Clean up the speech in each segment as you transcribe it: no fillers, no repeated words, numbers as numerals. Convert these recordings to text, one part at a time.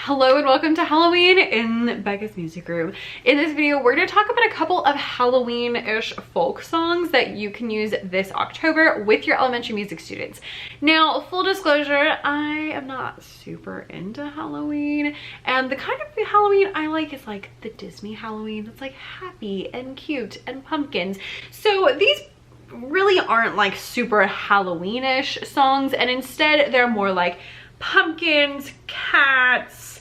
Hello and welcome to Halloween in Becca's music room. In this video, we're going to talk about a couple of Halloween-ish folk songs that you can use this October with your elementary music students. Now, full disclosure, I am not super into Halloween, and the kind of Halloween I like is like the Disney Halloween that's like happy and cute and pumpkins. So these really aren't like super Halloween-ish songs, and instead they're more like pumpkins, cats,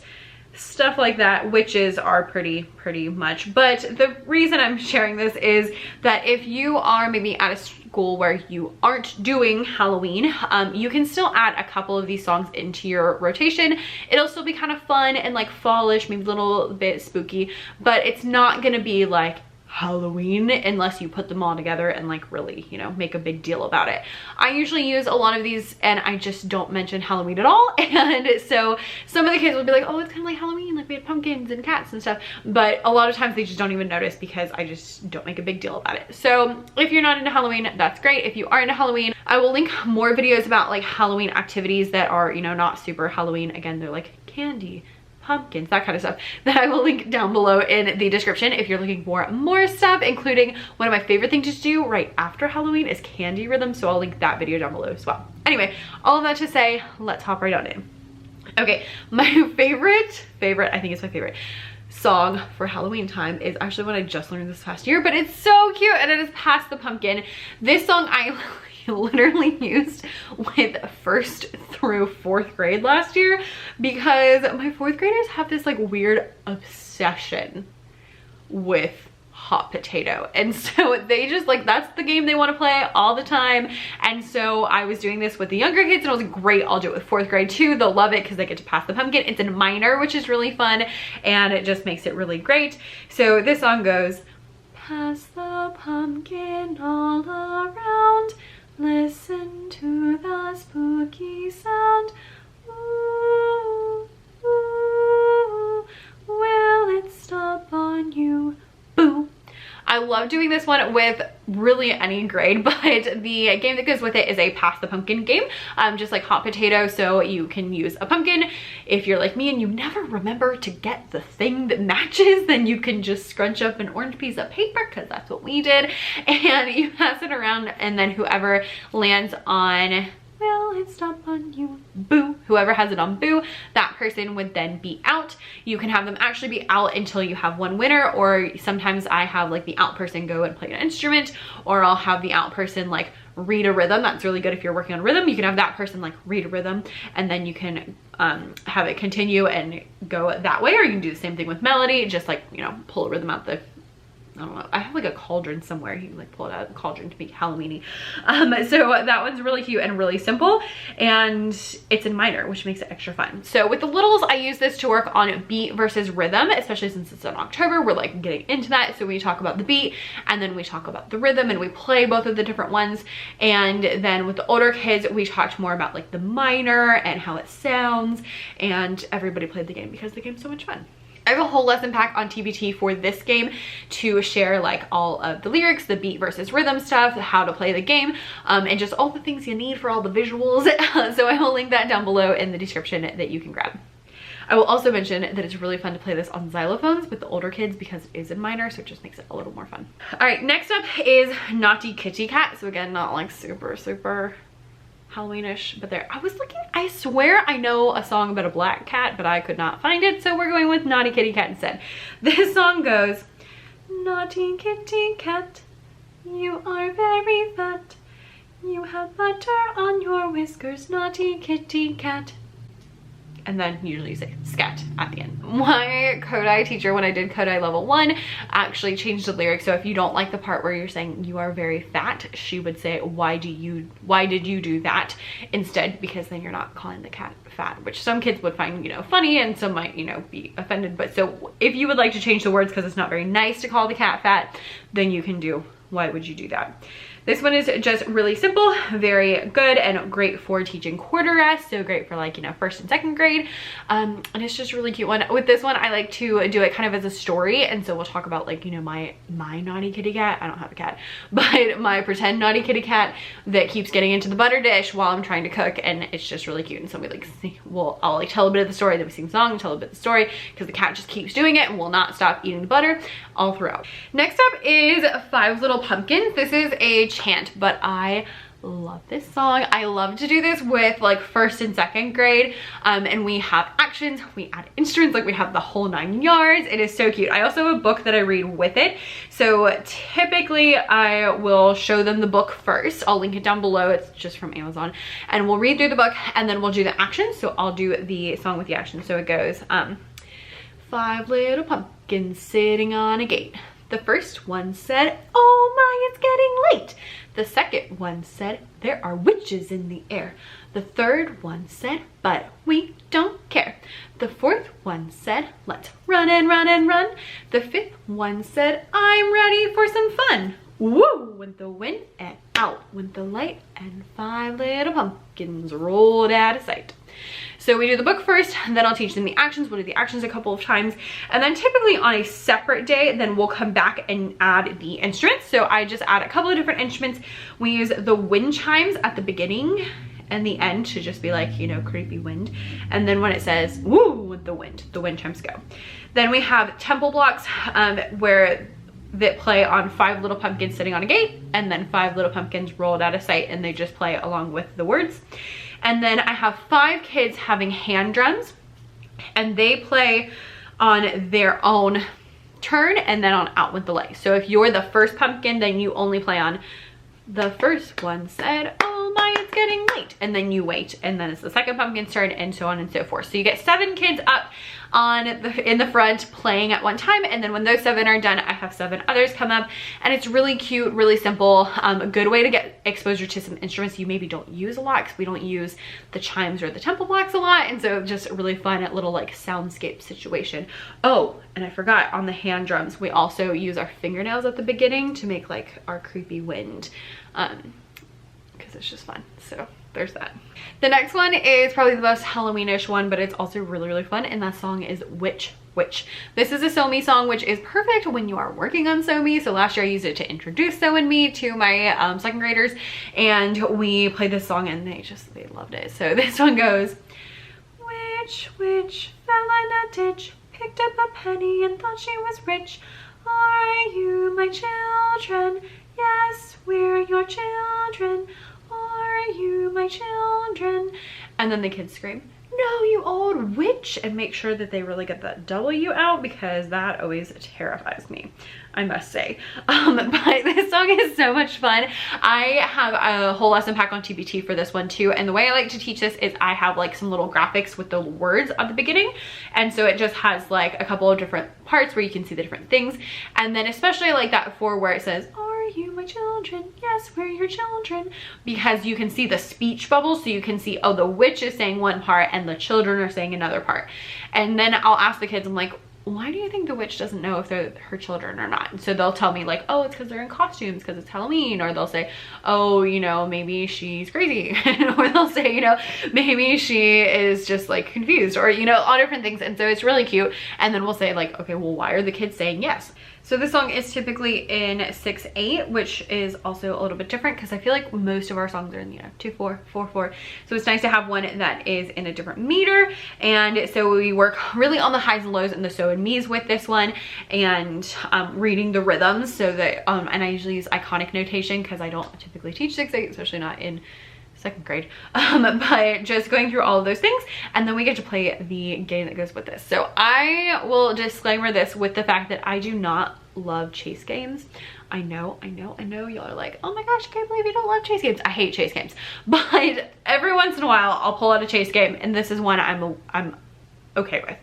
stuff like that. Witches are pretty much. But the reason I'm sharing this is that if you are maybe at a school where you aren't doing Halloween, you can still add a couple of these songs into your rotation. It'll still be kind of fun and like fallish, maybe a little bit spooky, but it's not gonna be like Halloween unless you put them all together and like really, you know, make a big deal about it. I usually use a lot of these and I just don't mention Halloween at all, and so some of the kids will be like, oh, it's kind of like Halloween, like we had pumpkins and cats and stuff, but a lot of times they just don't even notice because I just don't make a big deal about it. So if you're not into Halloween, that's great. If you are into Halloween, I will link more videos about like Halloween activities that are, you know, not super Halloween. Again, they're like candy, pumpkins, that kind of stuff, that I will link down below in the description if you're looking for more stuff, including one of my favorite things to do right after Halloween is candy rhythm, so I'll link that video down below as well. Anyway, all of that to say, let's hop right on in. Okay, my favorite, I think it's my favorite song for Halloween time is actually one I just learned this past year, but it's so cute, and it is Pass the Pumpkin. This song I literally used with 1st through 4th grade last year because my 4th graders have this like weird obsession with hot potato, and so they just like, that's the game they want to play all the time. And so I was doing this with the younger kids and I was like, great, I'll do it with 4th grade too. They'll love it because they get to pass the pumpkin. It's in minor, which is really fun, and it just makes it really great. So this song goes, pass the pumpkin all around, listen to the spooky sound. Ooh, ooh, will it stop on you? Boo. I love doing this one with really any grade, but the game that goes with it is a Pass the Pumpkin game, just like hot potato. So you can use a pumpkin. If you're like me and you never remember to get the thing that matches, then you can just scrunch up an orange piece of paper, because that's what we did, and you pass it around, and then whoever lands on will it stop on you? Boo. Whoever has it on boo, that person would then be out. You can have them actually be out until you have one winner, or sometimes I have like the out person go and play an instrument, or I'll have the out person like read a rhythm. That's really good if you're working on rhythm. You can have that person like read a rhythm, and then you can have it continue and go that way, or you can do the same thing with melody, just like, you know, pull a rhythm out the, I don't know, I have like a cauldron somewhere. You can like pull it out of the cauldron to be Halloween-y. So that one's really cute and really simple, and it's in minor, which makes it extra fun. So with the littles, I use this to work on beat versus rhythm, especially since it's in October. We're like getting into that. So we talk about the beat, and then we talk about the rhythm, and we play both of the different ones. And then with the older kids, we talked more about like the minor and how it sounds, and everybody played the game because the game's so much fun. I have a whole lesson pack on TBT for this game to share like all of the lyrics, the beat versus rhythm stuff, how to play the game, and just all the things you need for all the visuals. So I will link that down below in the description that you can grab. I will also mention that it's really fun to play this on xylophones with the older kids because it is in minor, so it just makes it a little more fun. All right, next up is Naughty Kitty Cat. So again, not like super Halloweenish, but there, I was looking, I swear I know a song about a black cat, but I could not find it, so we're going with Naughty Kitty Cat instead. This song goes, naughty kitty cat, you are very fat, you have butter on your whiskers, naughty kitty cat. And then usually you say scat at the end. My Kodai teacher, when I did Kodai level 1, actually changed the lyrics. So if you don't like the part where you're saying you are very fat, she would say, why did you do that instead? Because then you're not calling the cat fat, which some kids would find, you know, funny, and some might, you know, be offended. But so if you would like to change the words because it's not very nice to call the cat fat, then you can do, why would you do that? This one is just really simple, very good, and great for teaching quarter rest. So great for like, you know, 1st and 2nd grade. And it's just a really cute one. With this one, I like to do it kind of as a story. And so we'll talk about like, you know, my naughty kitty cat. I don't have a cat, but my pretend naughty kitty cat that keeps getting into the butter dish while I'm trying to cook. And it's just really cute. And so we like, I'll like tell a bit of the story, then we sing a song, tell a bit of the story, because the cat just keeps doing it and will not stop eating the butter all throughout. Next up is 5 Little Pumpkins. This is a chant, but I love this song. I love to do this with like 1st and 2nd grade, and we have actions, we add instruments, like we have the whole 9 yards. It is so cute. I also have a book that I read with it, so typically I will show them the book first. I'll link it down below, it's just from Amazon, and we'll read through the book and then we'll do the actions. So I'll do the song with the action. So it goes 5 little pumpkins sitting on a gate. The first one said, "Oh my, it's getting late." The second one said, "There are witches in the air." The third one said, "But we don't care." The fourth one said, "Let's run and run and run." The fifth one said, "I'm ready for some fun." Woo! Went the wind and out went the light, and 5 little pumpkins rolled out of sight. So we do the book first, and then I'll teach them the actions. We'll do the actions a couple of times, and then typically on a separate day, then we'll come back and add the instruments. So I just add a couple of different instruments. We use the wind chimes at the beginning and the end to just be like, you know, creepy wind. And then when it says woo with the wind chimes go. Then we have temple blocks where that play on 5 little pumpkins sitting on a gate, and then 5 little pumpkins rolled out of sight, and they just play along with the words. And then I have 5 kids having hand drums, and they play on their own turn and then on Out Went the Light. So if you're the first pumpkin, then you only play on the first one said, "Oh my, it's getting late," and then you wait, and then it's the second pumpkin's turn, and so on and so forth. So you get 7 kids up in the front playing at one time, and then when those 7 are done, I have 7 others come up, and it's really cute, really simple, a good way to get exposure to some instruments you maybe don't use a lot, because we don't use the chimes or the temple blocks a lot, and so just a really fun little like soundscape situation. Oh, and I forgot, on the hand drums we also use our fingernails at the beginning to make like our creepy wind, because it's just fun. So there's that. The next one is probably the most Halloweenish one, but it's also really, really fun, and that song is Witch Witch. This is a Sew Me song, which is perfect when you are working on Sew Me. So last year I used it to introduce Sew and Me to my 2nd graders, and we played this song and they loved it. So this one goes, "Witch, witch, fell in a ditch, picked up a penny and thought she was rich. Are you my children? Yes, we're your children. Are you my children?" And then the kids scream, "No, you old witch," and make sure that they really get that W out, because that always terrifies me, I must say. But this song is so much fun. I have a whole lesson pack on TBT for this one too, and the way I like to teach this is I have like some little graphics with the words at the beginning, and so it just has like a couple of different parts where you can see the different things, and then especially like that 4 where it says, "Are you my children? Yes, we're your children," because you can see the speech bubbles, so you can see, oh, the witch is saying one part and the children are saying another part. And then I'll ask the kids, I'm like, "Why do you think the witch doesn't know if they're her children or not?" And so they'll tell me like, "Oh, it's because they're in costumes because it's Halloween," or they'll say, "Oh, you know, maybe she's crazy," or they'll say, you know, maybe she is just like confused, or, you know, all different things. And so it's really cute. And then we'll say like, okay, well, why are the kids saying yes? So this song is typically in 6/8, which is also a little bit different because I feel like most of our songs are in, you know, 2/4, 4/4. So it's nice to have one that is in a different meter. And so we work really on the highs and lows and the so and me's with this one, and reading the rhythms so that, and I usually use iconic notation because I don't typically teach 6/8, especially not in 2nd grade, but just going through all of those things, and then we get to play the game that goes with this. So I will disclaimer this with the fact that I do not love chase games. I know y'all are like, "Oh my gosh, I can't believe you don't love chase games." I hate chase games, but every once in a while I'll pull out a chase game, and this is one I'm okay with.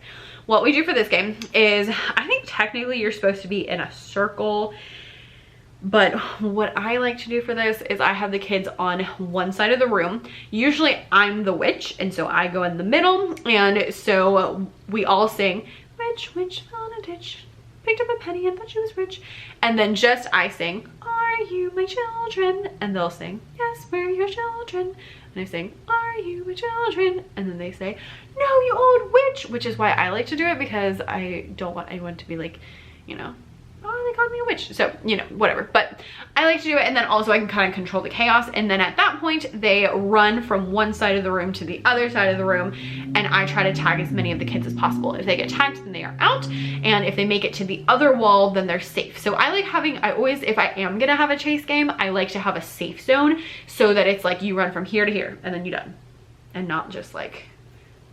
What we do for this game is, I think technically you're supposed to be in a circle, but what I like to do for this is I have the kids on one side of the room. Usually I'm the witch, and so I go in the middle, and so we all sing, "Witch, witch, fell in a ditch, picked up a penny and thought she was rich," and then just I sing, "Are are you my children? And they'll sing, yes, we're your children. And I sing, are you my children? And then they say, no, you old witch, which is why I like to do it, because I don't want anyone to be like, you know, oh, they called me a witch. So, you know, whatever. But I like to do it, and then also I can kind of control the chaos. And then at that point, they run from one side of the room to the other side of the room, and I try to tag as many of the kids as possible. If they get tagged, then they are out. And if they make it to the other wall, then they're safe. So I like having, I always, if I am gonna have a chase game, I like to have a safe zone so that it's like you run from here to here and then you're done. And not just like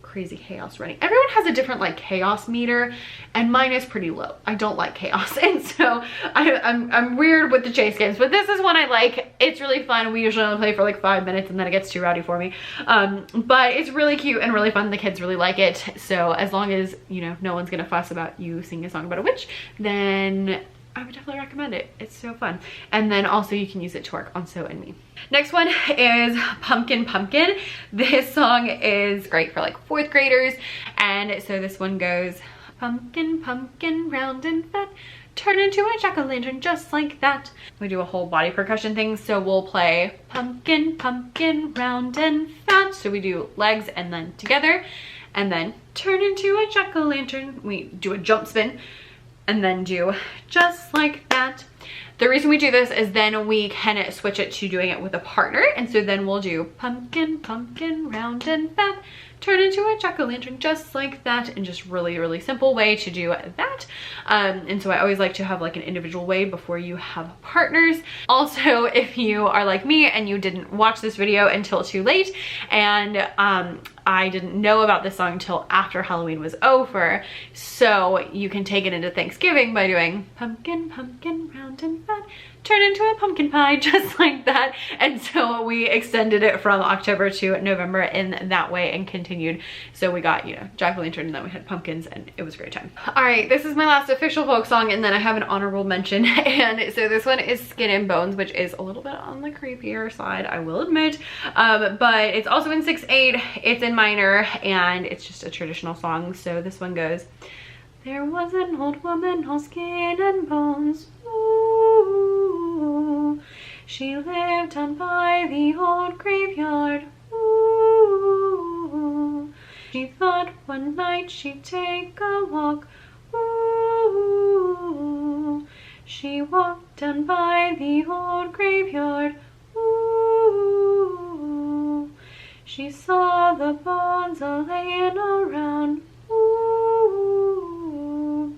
crazy chaos running. Everyone has a different like chaos meter, and mine is pretty low. I don't like chaos, and so I'm weird with the chase games, but this is one I like. It's really fun. We usually only play for like 5 minutes and then it gets too rowdy for me, but it's really cute and really fun. The kids really like it, so as long as, you know, no one's gonna fuss about you singing a song about a witch, then I would definitely recommend it. It's so fun. And then also you can use it to work on So and Me. Next one is Pumpkin Pumpkin. This song is great for like 4th graders. And so this one goes, pumpkin, pumpkin, round and fat, turn into a jack-o'-lantern just like that. We do a whole body percussion thing. So we'll play pumpkin, pumpkin, round and fat. So we do legs and then together, and then turn into a jack-o'-lantern. We do a jump spin, and then do just like that. The reason we do this is then we can switch it to doing it with a partner. And so then we'll do pumpkin, pumpkin, round and fat, turn into a jack-o'-lantern just like that, and just really, really simple way to do that. And so I always like to have like an individual way before you have partners. Also, if you are like me and you didn't watch this video until too late, and I didn't know about this song until after Halloween was over, so you can take it into Thanksgiving by doing pumpkin, pumpkin, round and fat, turn into a pumpkin pie just like that. And so we extended it from October to November in that way and continued. So we got, you know, jack-o'-lantern, and then we had pumpkins, and it was a great time. All right, this is my last official folk song, and then I have an honorable mention. And so this one is Skin and Bones, which is a little bit on the creepier side, I will admit, but it's also in 6/8, it's in minor, and it's just a traditional song. So this one goes, there was an old woman, all skin and bones, ooh, she lived down by the old graveyard, ooh, she thought one night she'd take a walk, ooh, she walked down by the old graveyard, ooh, she saw the bones a-layin' around, ooh,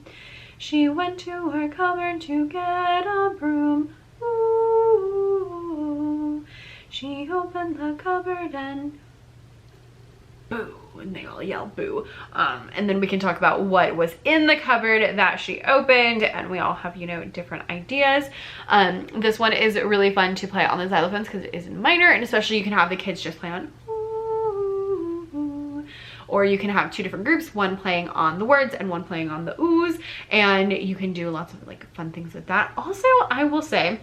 she went to her cupboard to get a broom, ooh, she opened the cupboard and boo, and they all yell boo. And then we can talk about what was in the cupboard that she opened, and we all have, you know, different ideas. This one is really fun to play on the xylophones because it is in minor, and especially you can have the kids just play on, or you can have 2 different groups, one playing on the words and one playing on the oohs, and you can do lots of like fun things with that. Also, I will say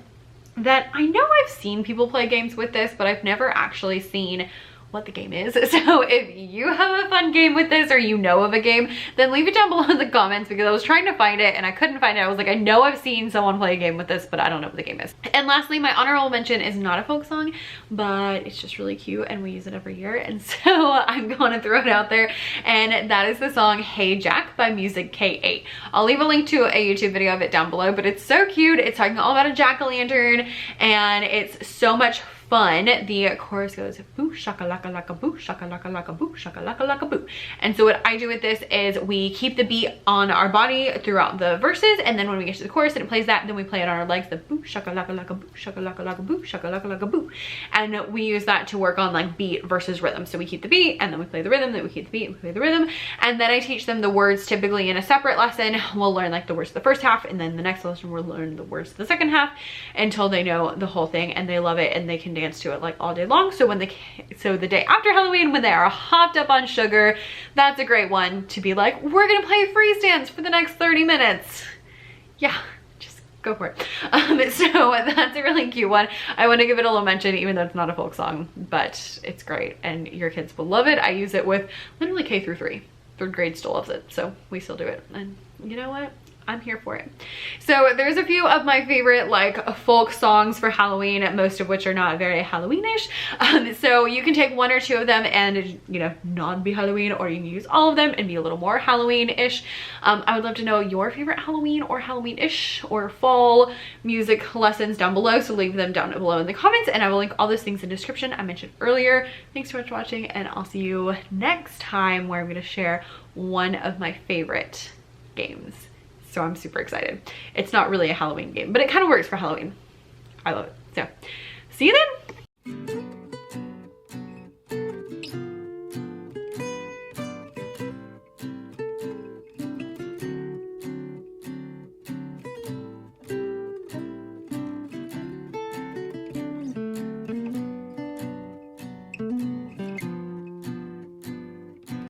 that I know I've seen people play games with this, but I've never actually seen what the game is. So if you have a fun game with this, or you know of a game, then leave it down below in the comments, because I was trying to find it and I couldn't find it. I was like, I know I've seen someone play a game with this, but I don't know what the game is. And lastly, my honorable mention is not a folk song, but it's just really cute and we use it every year, and so I'm going to throw it out there, and that is the song Hey Jack by Music K8. I'll leave a link to a YouTube video of it down below, but it's so cute. It's talking all about a jack-o'-lantern, and it's so much fun. The chorus goes boo shaka laka laka boo shaka laka laka boo shaka laka laka boo. And so what I do with this is we keep the beat on our body throughout the verses, and then when we get to the chorus and it plays that, then we play it on our legs, the boo shaka laka laka boo shaka laka laka boo shaka laka laka boo. And we use that to work on like beat versus rhythm. So we keep the beat and then we play the rhythm, then we keep the beat and we play the rhythm, and then I teach them the words typically in a separate lesson. We'll learn like the words of the first half, and then the next lesson we'll learn the words of the second half until they know the whole thing, and they love it and they can dance to it like all day long. So when the day after Halloween, when they are hopped up on sugar, that's a great one to be like, we're gonna play freeze dance for the next 30 minutes. Yeah, just go for it. So that's a really cute one. I want to give it a little mention, even though it's not a folk song, but it's great and your kids will love it. I use it with literally K through 3. 3rd grade still loves it, so we still do it. And you know what? I'm here for it. So there's a few of my favorite like folk songs for Halloween, most of which are not very Halloweenish. So you can take one or two of them and, you know, not be Halloween, or you can use all of them and be a little more Halloween-ish. I would love to know your favorite Halloween or Halloween-ish or fall music lessons down below. So leave them down below in the comments, and I will link all those things in the description I mentioned earlier. Thanks so much for watching, and I'll see you next time where I'm going to share one of my favorite games. So I'm super excited. It's not really a Halloween game, but it kind of works for Halloween. I love it. So see you then.